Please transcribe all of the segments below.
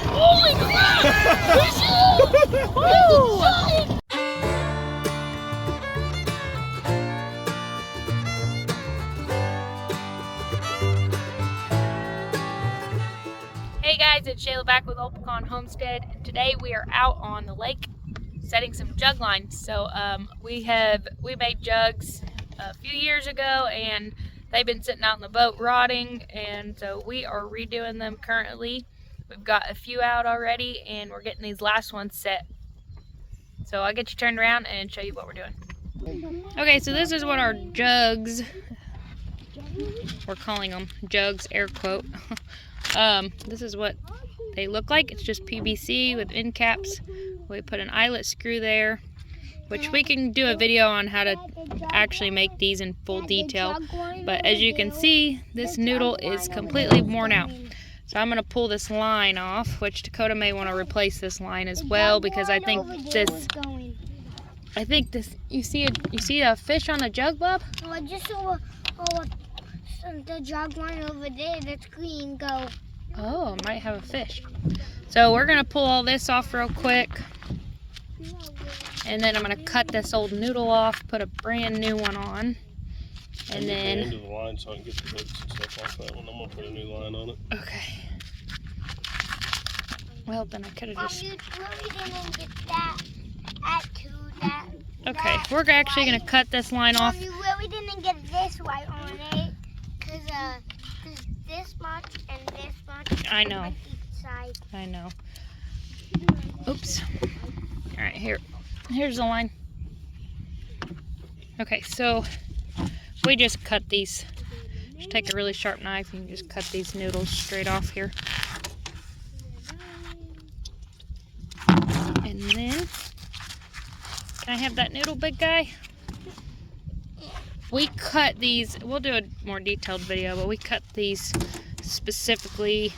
Holy crap! Woo! Hey guys, it's Shayla back with Pecan Homestead, and today we are out on the lake setting some jug lines. So we made jugs a few years ago, and they've been sitting out in the boat rotting, and so we are redoing them currently. We've got a few out already, and we're getting these last ones set. So I'll get you turned around and show you what we're doing. Okay, so this is what our jugs, we're calling them jugs, air quote. This is what they look like. It's just PVC with end caps. We put an eyelet screw there, which we can do a video on how to actually make these in full detail. But as you can see, this noodle is completely worn out. So I'm going to pull this line off, which Dakota may want to replace this line as well, because I think this, you see a fish on the jug, Bob? Oh, I just saw the jug line over there that's green go. Oh, it might have a fish. So we're going to pull all this off real quick. And then I'm going to cut this old noodle off, put a brand new one on. And then... end of the line so I can get the hooks and stuff off that one. I'm going to put a new line on it. Okay. Well, then I could have just... Okay, we're actually going to cut this line off. You really didn't get this white on it. Because this much and this much. I know. On each side. I know. Oops. Alright, here's the line. Okay, so we just cut these. Just take a really sharp knife and just cut these noodles straight off here. And then, can I have that noodle, big guy? We cut these, we'll do a more detailed video, but we cut these specifically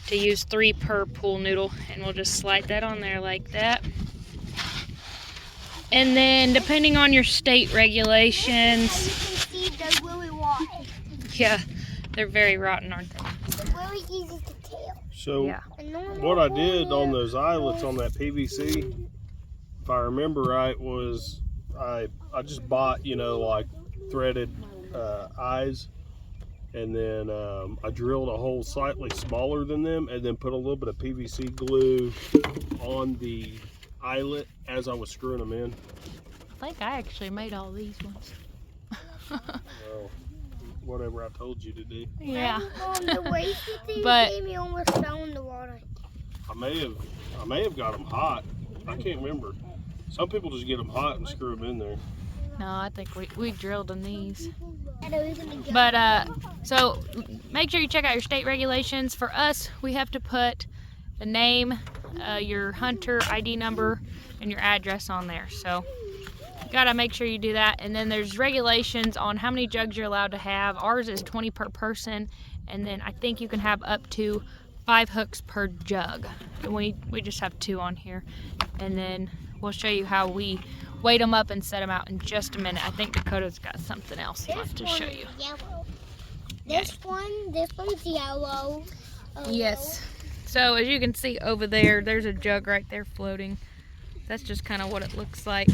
to use 3 per pool noodle, and we'll just slide that on there like that. And then depending on your state regulations, yeah, they're very rotten, aren't they? They're really easy to tell. So yeah. What I did on those eyelets on that PVC, if I remember right, was I just bought, you know, like threaded eyes, and then I drilled a hole slightly smaller than them, and then put a little bit of PVC glue on the eyelet as I was screwing them in. I think I actually made all these ones. Well, whatever I told you to do. Yeah. But me almost fell in the water. I may have got them hot. I can't remember. Some people just get them hot and screw them in there. No, I think we drilled in these. But so make sure you check out your state regulations. For us, we have to put the name, your hunter ID number, and your address on there. So you gotta make sure you do that. And then there's regulations on how many jugs you're allowed to have. Ours is 20 per person, and then I think you can have up to 5 hooks per jug. And we just have 2 on here. And then we'll show you how we weight them up and set them out in just a minute. I think Dakota's got something else he wants to show you. This one's yellow. Yes. So as you can see over there, there's a jug right there floating. That's just kind of what it looks like.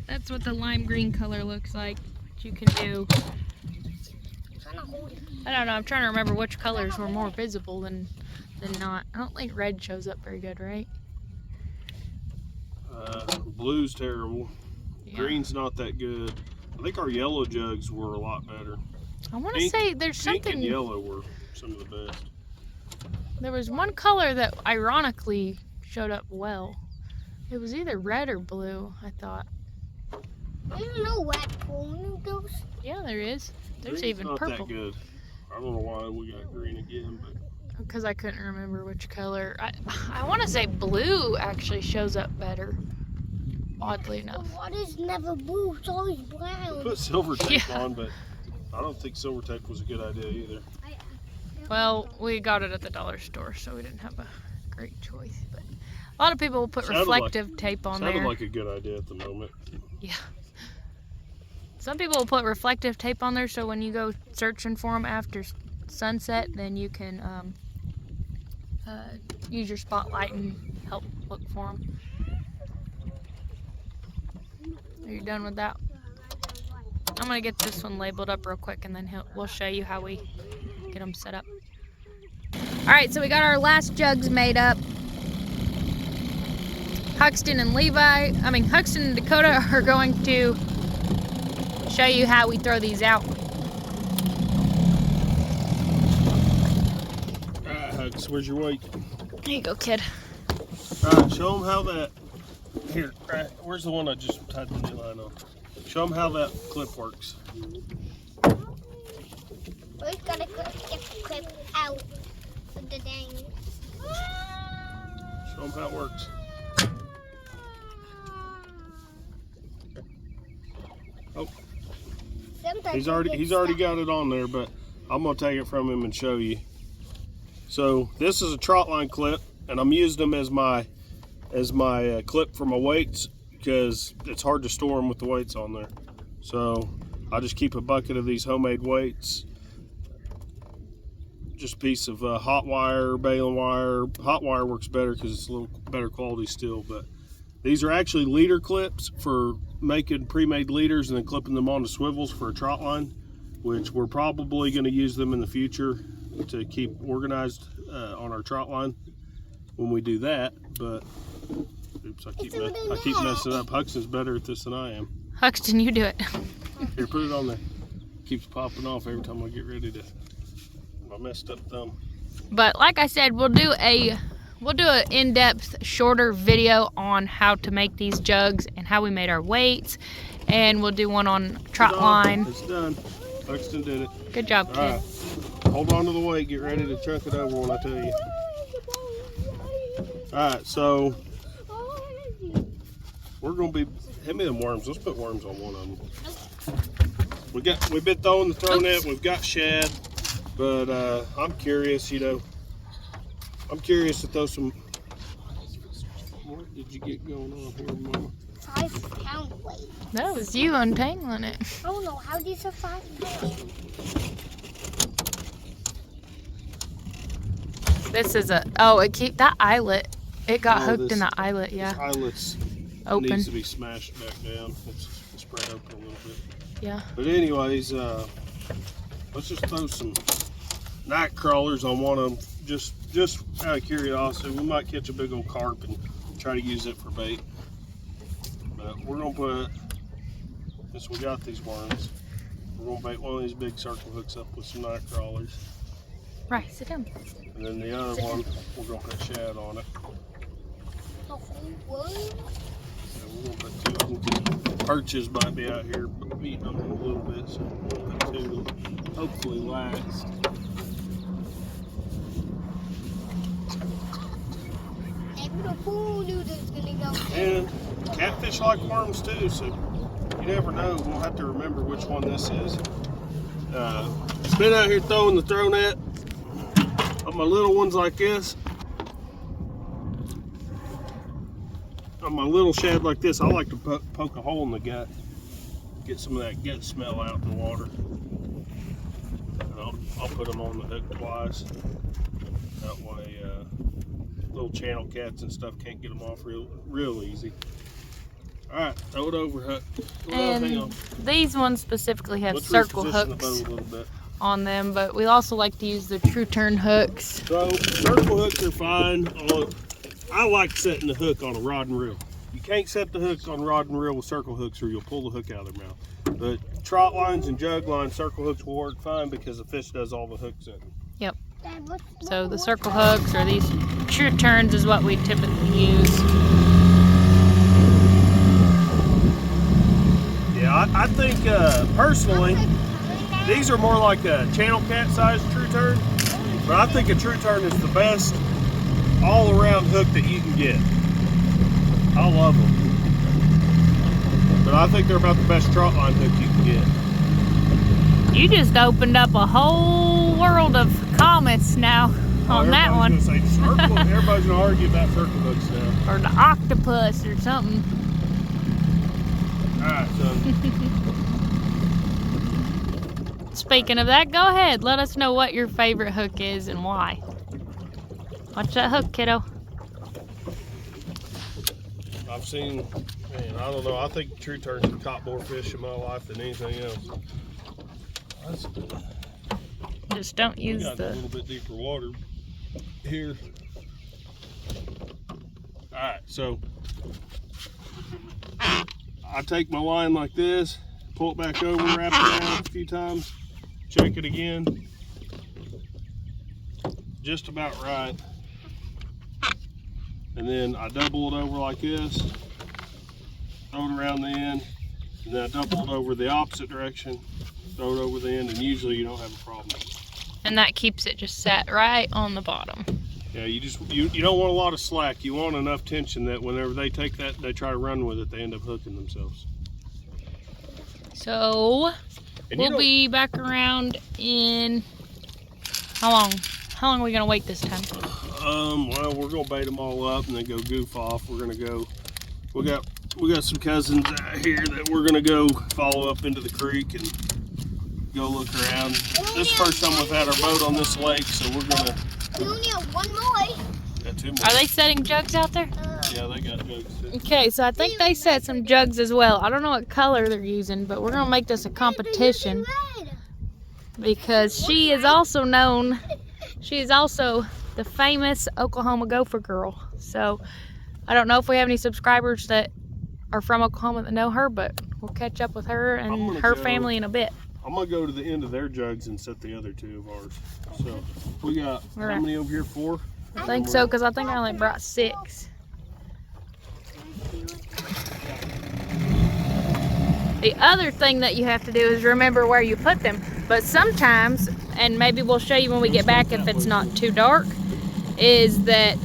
That's what the lime green color looks like. What you can do. I don't know, I'm trying to remember which colors were more visible than not. I don't think red shows up very good, right? Blue's terrible. Yeah. Green's not that good. I think our yellow jugs were a lot better. I want to say there's Pink something. and yellow were some of the best. There was one color that ironically showed up well. It was either red or blue, I thought. There's no wet pool noodles. Yeah, there is. There's Green's even not purple. that good. I don't know why we got green again, but Because I couldn't remember which color. I want to say blue actually shows up better. Oddly enough. The water's never blue, it's always brown. put silver tape Yeah. on, but I don't think silver tape was a good idea either. Well, we got it at the dollar store, so we didn't have a great choice. But a lot of people will put Sounded reflective tape on Sounded there. like a good idea at the moment. Yeah. Some people will put reflective tape on there, so when you go searching for them after sunset, then you can use your spotlight and help look for them. Are you done with that? I'm gonna get this one labeled up real quick, and then we'll show you how we get them set up. All right, so we got our last jugs made up. Huxton and Dakota are going to show you how we throw these out. All right, Hux, where's your weight? There you go, kid. All right, show them how that. Here, right, where's the one I just tied the new line on? Show them how that clip works. We gotta get the clip out with the dang. Show them how it works. Oh, he's already got it on there, but I'm gonna take it from him and show you. So this is a trot line clip, and I'm using them as my clip for my weights because it's hard to store them with the weights on there. So I'll just keep a bucket of these homemade weights, just a piece of hot wire, baling wire. Hot wire works better because it's a little better quality steel, but these are actually leader clips for making pre-made leaders and then clipping them onto swivels for a trot line, which we're probably going to use them in the future to keep organized on our trot line when we do that. But oops, I keep messing up. Huxton's better at this than I am. Huxton, you do it. Here, put it on there. Keeps popping off every time I get ready to. My messed up thumb. But like I said, we'll do an in-depth, shorter video on how to make these jugs and how we made our weights, and we'll do one on trot line. It's done. Huxton did it. Good job, kid. All right. Hold on to the weight. Get ready to chunk it over when I tell you. All right, so we're gonna be. Hand me them worms. Let's put worms on one of them. We've been throwing the throw net. We've got shad, but I'm curious. I'm curious to throw some. What did you get going on here, Mama? 5 pound weight. That was you untangling it. Oh no, how do you say 5 pounds? This is that eyelet. It got hooked in the eyelet, yeah. This eyelet's Open. needs to be smashed back down. It's spread open a little bit. Yeah. But anyways, let's just throw some night crawlers on one of them, just out of curiosity. We might catch a big old carp and try to use it for bait. But we're gonna put, since we got these worms, we're gonna bait one of these big circle hooks up with some night crawlers. Right, sit down. And then the other one, we're gonna put shad on it. What? So we're gonna put 2 of them. Perches might be out here beating them a little bit, so we'll put 2 hopefully last. And catfish like worms too, so you never know. We'll have to remember which one this is. Just been out here throwing the throw net on my little ones like this. On my little shad like this, I like to poke a hole in the gut, get some of that gut smell out in the water. And I'll put them on the hook twice. That way, little channel cats and stuff can't get them off real easy. All right, throw it over, Huck. Hang on. These ones specifically have Let's circle reposition the boat hooks a little bit. on them, but we also like to use the true turn hooks. So circle hooks are fine. I like setting the hook on a rod and reel. You can't set the hook on rod and reel with circle hooks or you'll pull the hook out of their mouth. But trot lines and jug lines, circle hooks will work fine because the fish does all the hook setting. Yep. So the circle hooks or these true turns is what we typically use. Yeah, I think personally, these are more like a channel cat sized true turn, but I think a true turn is the best all around hook that you can get. I love them, but I think they're about the best trot line hook you can get. You just opened up a whole world of comments now on that one. Say circle, everybody's gonna argue about circle hooks now. Or the octopus or something. All right, son. Speaking of that, go ahead. Let us know what your favorite hook is and why. Watch that hook, kiddo. I've seen, man, I don't know. I think true turns have caught more fish in my life than anything else. That's, Just don't we use got a the... little bit deeper water here. All right, so I take my line like this, pull it back over, wrap it around a few times, check it again. Just about right. And then I double it over like this, throw it around the end, and then I double it over the opposite direction, throw it over the end, and usually you don't have a problem. And that keeps it just set right on the bottom. Yeah, you don't want a lot of slack. You want enough tension that whenever they take that, they try to run with it, they end up hooking themselves. So we'll be back around in how long? How long are we gonna wait this time? Well, we're gonna bait them all up and then go goof off. We're gonna go. We got some cousins out here that we're gonna go follow up into the creek and go look around. This is the first time we've had our boat on this lake, so we're gonna. We only have one more. Got 2 more. Are they setting jugs out there? Yeah, they got jugs too. Okay, so I think they set some jugs as well. I don't know what color they're using, but we're gonna make this a competition because she is also known. She is also the famous Oklahoma gopher girl. So I don't know if we have any subscribers that are from Oklahoma that know her, but we'll catch up with her and her family in a bit. I'm gonna go to the end of their jugs and set the other 2 of ours. So we got how many over here? 4? I think so, because I think I only brought 6. The other thing that you have to do is remember where you put them. But sometimes, and maybe we'll show you when we get back if it's not too dark, is that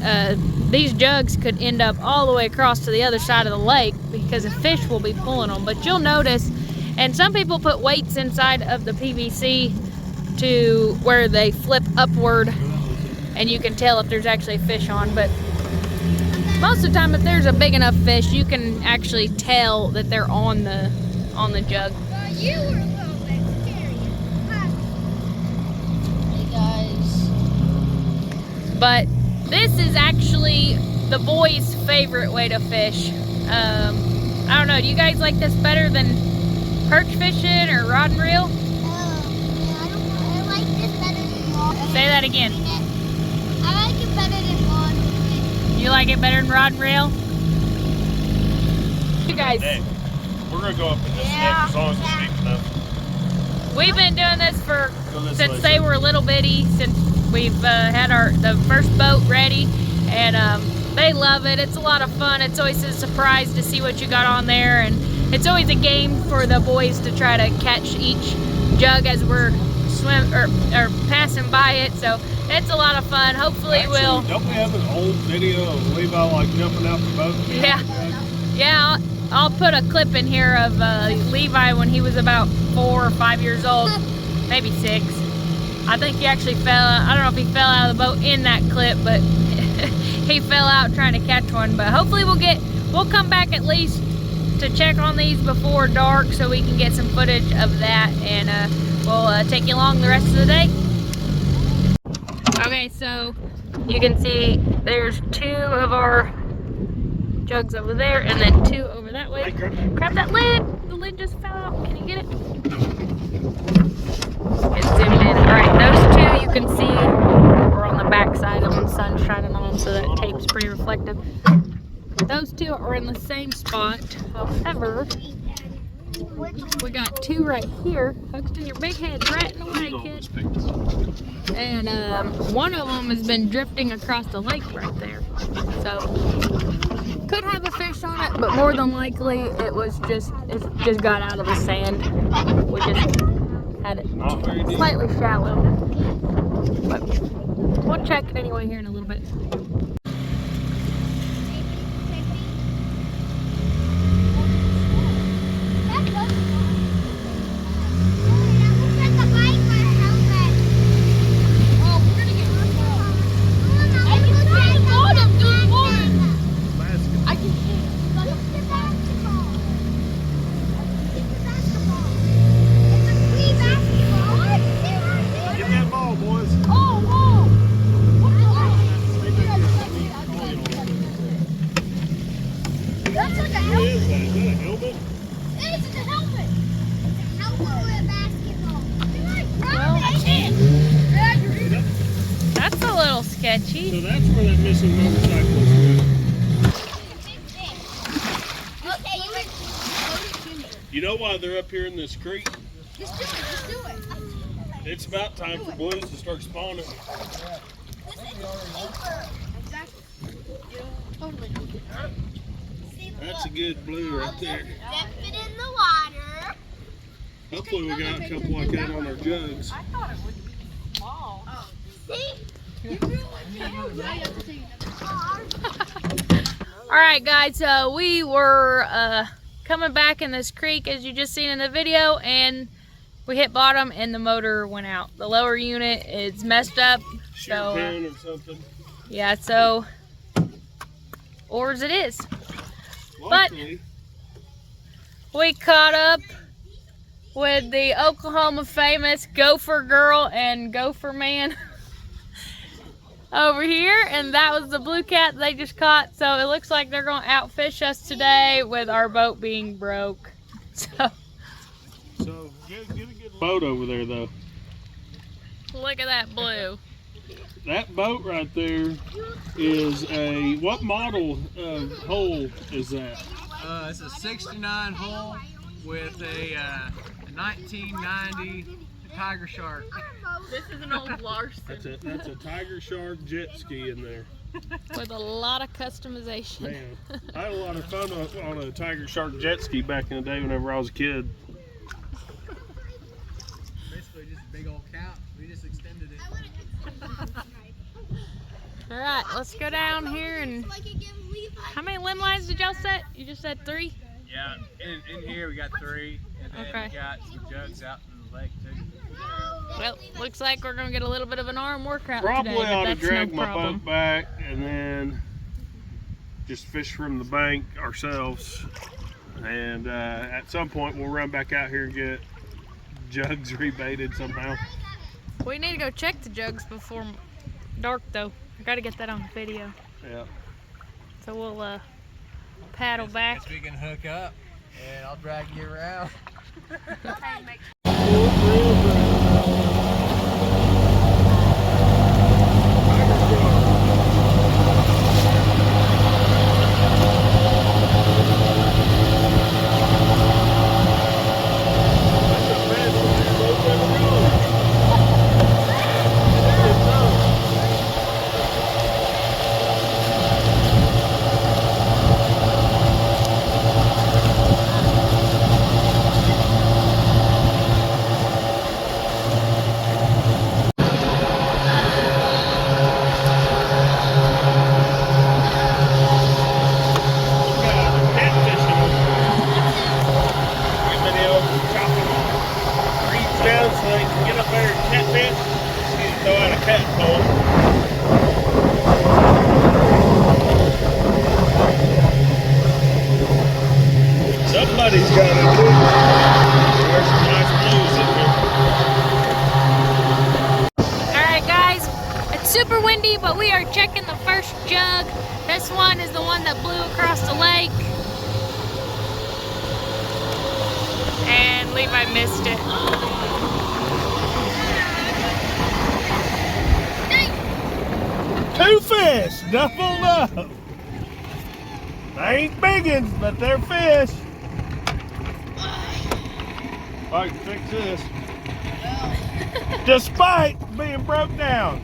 these jugs could end up all the way across to the other side of the lake because a fish will be pulling them. But you'll notice, and some people put weights inside of the PVC to where they flip upward and you can tell if there's actually a fish on. But most of the time, if there's a big enough fish, you can actually tell that they're on the jug. You were a little bit scary. Hey guys. But this is actually the boys' favorite way to fish. I don't know, do you guys like this better than perch fishing or rod and reel? I like this better than rod. Say that again. I like it better than rod. You like it better than rod and reel? You guys. Hey, we're gonna go up in this neck as long as it's deep enough. We've been doing this since they were little bitty, since we've had the first boat ready, and they love it. It's a lot of fun. It's always a surprise to see what you got on there, and it's always a game for the boys to try to catch each jug as we're or passing by it. So it's a lot of fun. Hopefully we'll. Don't we have an old video of Levi like jumping out the boat? Yeah. I'll put a clip in here of Levi when he was about 4 or 5 years old, maybe 6. I think he actually fell out. I don't know if he fell out of the boat in that clip, but he fell out trying to catch one. But hopefully we'll come back at least to check on these before dark so we can get some footage of that, and we'll take you along the rest of the day. Okay, so you can see there's 2 of our jugs over there and then 2 over that way. Grab that lid. The lid just fell out. Can you get it? It's zoomed in. Alright, those 2 you can see we're on the back side of them. The sun's shining on them, so that tape's pretty reflective. Those 2 are in the same spot. However, we got 2 right here. Huxton, your big head's right in the way, kid. And one of them has been drifting across the lake right there. So could have a fish on it, but more than likely it just got out of the sand. We just had it slightly shallow. But we'll check it anyway here in a little bit. sketchy. So that's where that missing motorcyclist went. You know why they're up here in this creek? Just do it, just do it. It's about time for blues to start spawning. That's a good blue right there. Dip it in the water. Hopefully we got a couple like that on our jugs. I thought it would be small. See? Alright guys, so we were coming back in this creek as you just seen in the video, and we hit bottom and the motor went out. The lower unit is messed up. So Pin or something. yeah, so oars it is. Luckily, But we caught up with the Oklahoma famous gopher girl and gopher man over here, and that was the blue cat they just caught. So it looks like they're going to outfish us today with our boat being broke. So get a good boat over there though. look at that blue. That boat right there is a, what model of hull is that? It's a 69 hull with a 1990 Tiger Shark. This is an old Larson That's a Tiger Shark jet ski in there. with a lot of customization. Man, I had a lot of fun on a Tiger Shark jet ski back in the day whenever I was a kid. Basically just a big old couch. We just extended it. All right, let's go down here. And how many limb lines did y'all set? You just said 3? Yeah, in here we got 3, and then Okay. we got some jugs out in the lake too. Well, looks like we're gonna get a little bit of an arm workout Probably today, ought but to that's drag no my problem. boat back and then just fish from the bank ourselves. And at some point we'll run back out here and get jugs rebaited somehow. We need to go check the jugs before dark, though. I gotta get that on video. Yeah. So we'll paddle back. Guess we can hook up, and I'll drag you around. Somebody's got it. There's some nice blues in here. Alright guys, it's super windy, but we are checking the first jug. This one is the one that blew across the lake. And Levi missed it. 2 fish, doubled up. They ain't biggins, but they're fish. I can fix this. Despite being broke down.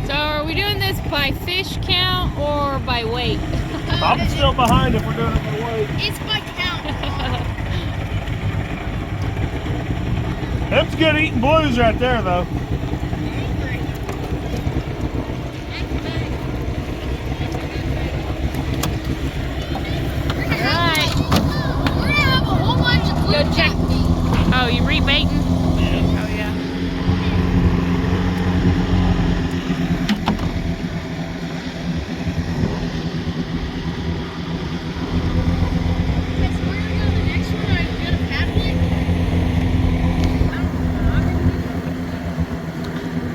So are we doing this by fish count or by weight? I'm still behind if we're doing it by weight. It's by count. Them's good eating blues right there, though. Alright, We're gonna have a whole bunch of go check. Oh, you rebaiting? Yeah. Oh yeah.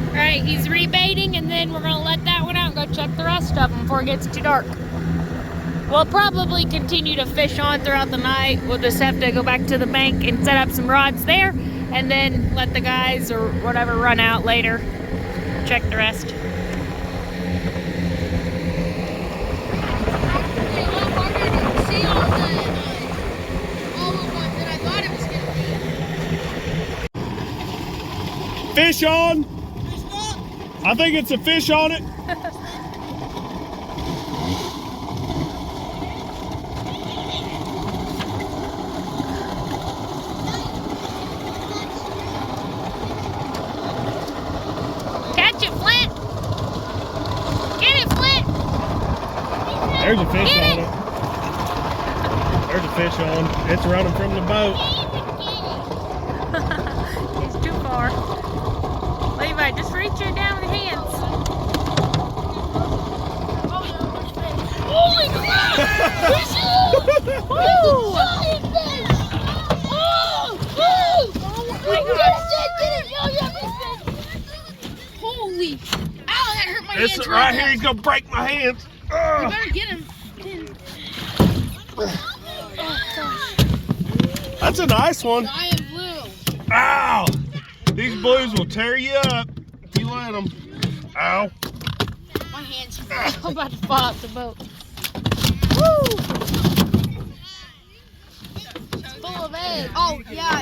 Alright, he's rebaiting, and then we're gonna let that one out and go check the rest of them before it gets too dark. We'll probably continue to fish on throughout the night. We'll just have to go back to the bank and set up some rods there, and then let the guys or whatever run out later. check the rest. Fish on! I think it's a fish on it. Catch it, Flint! Get it, Flint! There's a fish Get on it. it. There's a fish on. It's running from the boat. It's too far. Levi, just reach her down with your hands. Holy crap! Fish on! Woo! Giant fish! Oh! Oh! my Get it! Oh, yeah, big fish! Holy! Ow, that hurt my It's hands right here. now. He's gonna break my hands. You Ugh. better get him. Oh, gosh. That's a nice one. Giant blue. Ow! These blues will tear you up if you let them. Ow. My hands are I'm about to fall off the boat. Woo! It's full of eggs. Oh, yeah,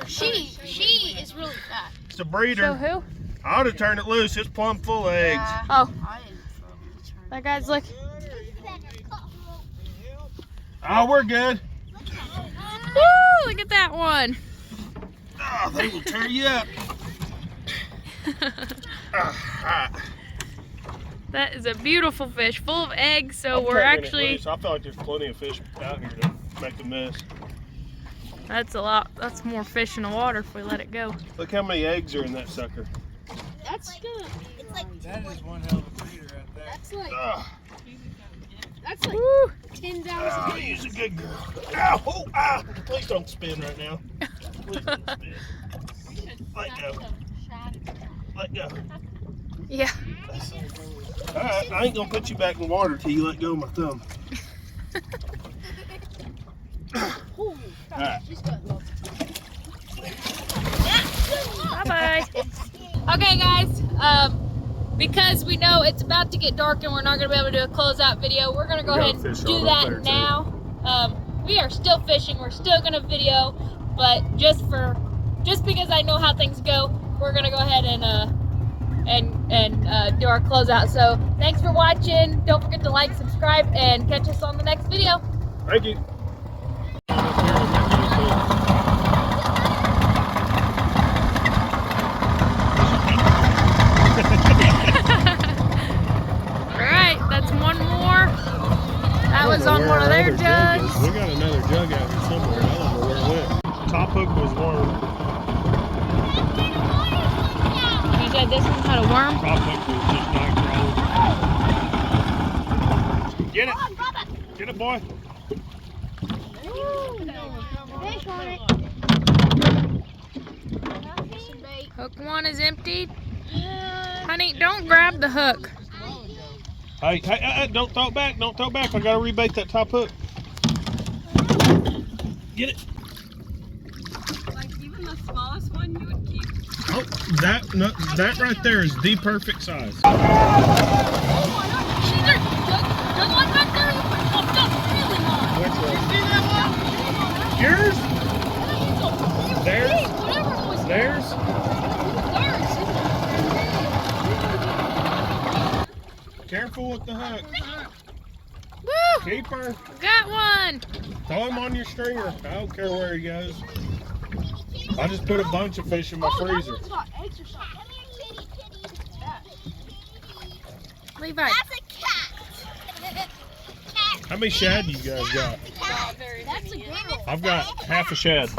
she is really fat. It's a So breeder. who? I ought to turn it loose. It's plumb full of eggs. Oh, that guy's like, Oh, we're good. woo, look at that one. Oh, they will tear you up. Hot. That is a beautiful fish, full of eggs, so I'm we're turning it actually, loose. I feel like there's plenty of fish out here to make a mess. that's a lot, that's more fish in the water if we let it go. Look how many eggs are in that sucker. That's good. It's like That is one hell of a breeder right there. that's like Woo, 10,000 Oh, eggs. you're a good girl. Ow! Oh, ah! Please don't spin right now. Please don't spin. Let go. Let go. yeah. Alright, I ain't gonna put you back in the water till you let go of my thumb. Holy cow, Alright. she's got lots. Bye-bye. Okay, guys, because we know it's about to get dark and we're not going to be able to do a closeout video, we're going to go We got ahead a and fish do on up there, that too. now. We are still fishing. We're still going to video, but just because I know how things go, we're going to go ahead and do our closeout. So thanks for watching. Don't forget to like, subscribe, and catch us on the next video. Thank you. All right, that's one more. That was on one of their jugs. We got another jug out here somewhere. I don't know where it went. Top hook was worm. You said this one had a worm? Top hook was just night crawling. Get it. Get it, boy. Fish on it. Hook one is emptied. Honey, don't grab the hook. Hey, don't throw it back. Don't throw it back. I gotta rebait that top hook. Get it. Like even the smallest one you would keep. Oh, that right there is the perfect size. See there, the one back there popped up really hard. Which one? See that one? Yours? Theirs? Theirs? Whatever it was. Theirs? Careful with the hook. Woo! Keep her. Got one. Throw him on your stringer. I don't care where he goes. I just put a bunch of fish in my freezer. That one's got eggs or something. Levi. That's a cat. How many shad you guys got? That's a girl. I've got half a shad.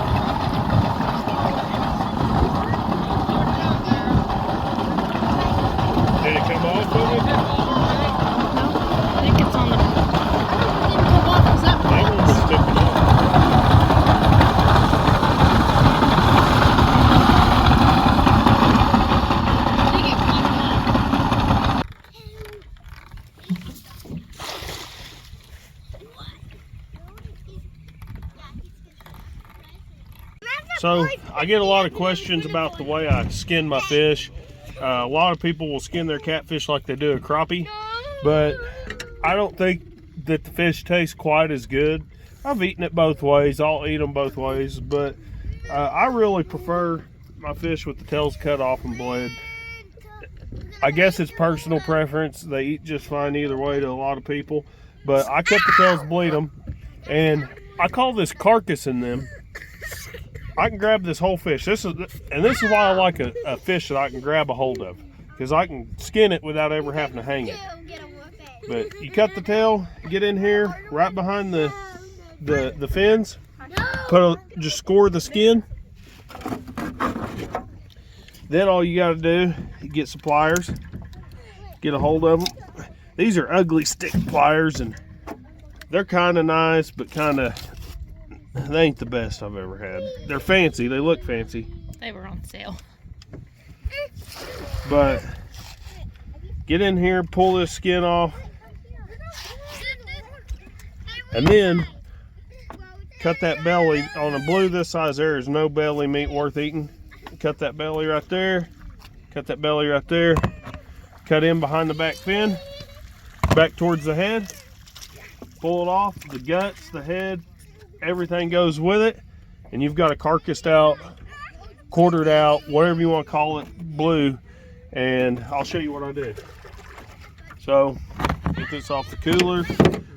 Did it come off of it? I think it's on the. That one was sticking up. So I get a lot of questions about the way I skin my fish. A lot of people will skin their catfish like they do a crappie, but I don't think that the fish tastes quite as good. I've eaten it both ways. I'll eat them both ways, but I really prefer my fish with the tails cut off and bled. I guess it's personal preference. They eat just fine either way to a lot of people, but I cut the tails, bleed them, and I call this carcassing them. I can grab this whole fish. This is why I like a fish that I can grab a hold of, because I can skin it without ever having to hang it. But you cut the tail, get in here right behind the fins, just score the skin. Then all you got to do, get some pliers, get a hold of them. These are ugly stick pliers, and they're kind of nice, but they ain't the best I've ever had. They're fancy. They look fancy. They were on sale. But get in here, pull this skin off, and then cut that belly. On a blue this size, there is no belly meat worth eating. Cut that belly right there. Cut that belly right there. Cut in behind the back fin, back towards the head. Pull it off. The guts, the head, everything goes with it, and you've got a carcassed out, quartered out, whatever you want to call it, blue. And I'll show you what I do. So get this off the cooler.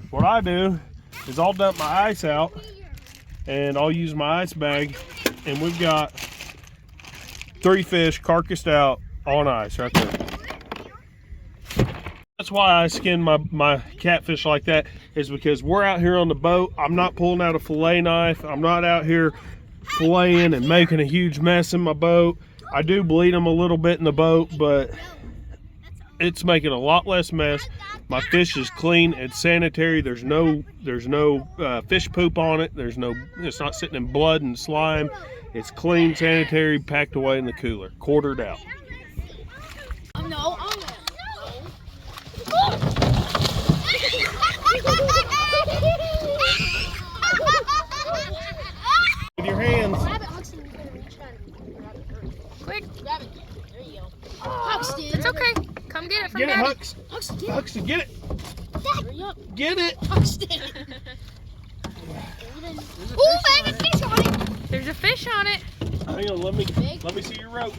What I do is I'll dump my ice out, and I'll use my ice bag, and we've got 3 fish carcassed out on ice right there. That's why I skin my catfish like that, is because we're out here on the boat. I'm not pulling out a fillet knife. I'm not out here filleting and making a huge mess in my boat. I do bleed them a little bit in the boat, but it's making a lot less mess. My fish is clean and sanitary. There's no fish poop on it. It's not sitting in blood and slime. It's clean, sanitary, packed away in the cooler, quartered out. With your hands. Quick. Grab it. There you go. It's okay. Come get it from Get it, Daddy. Huxton, get it. Get it. Ooh, there's a fish on it. There's a fish on it. Hang on, let me see your rope.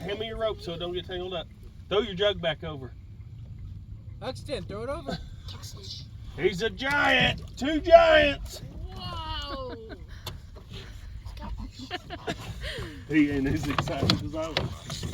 Hand me your rope so it don't get tangled up. Throw your jug back over. Huxton, throw it over. He's a giant. 2 giants. Wow. He ain't as excited as I was.